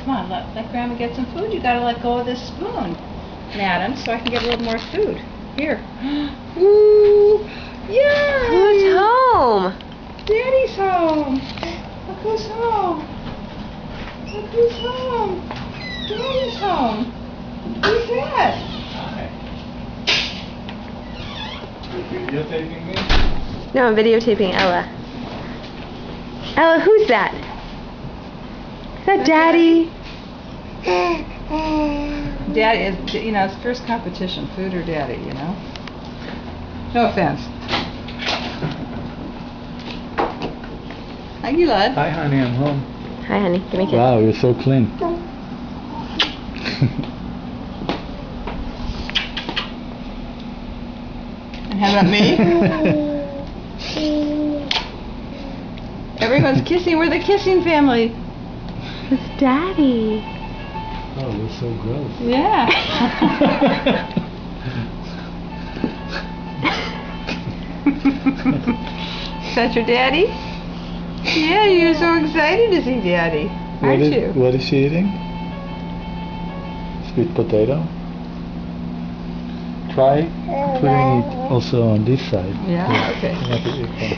Come on, let Grandma get some food. You gotta let go of this spoon, madam, so I can get a little more food. Here. Ooh, yeah. Who's home? Daddy's home. Look who's home. Look who's home. Daddy's home. Who's that? Hi. You videotaping me? No, I'm videotaping Ella. Ella, who's that? Is that Daddy? Daddy is, it's first competition, food or daddy, No offense. Hi, Gilad. Hi, honey, I'm home. Hi, honey. Give me a kiss. Wow, you're so clean. And how about me? Everyone's kissing. We're the kissing family. It's Daddy. Oh, you're so gross. Yeah. Is that your daddy? Yeah, you're so excited to see Daddy, aren't you? What is she eating? Sweet potato? Try putting it also on this side. Yeah, okay. Make it equal.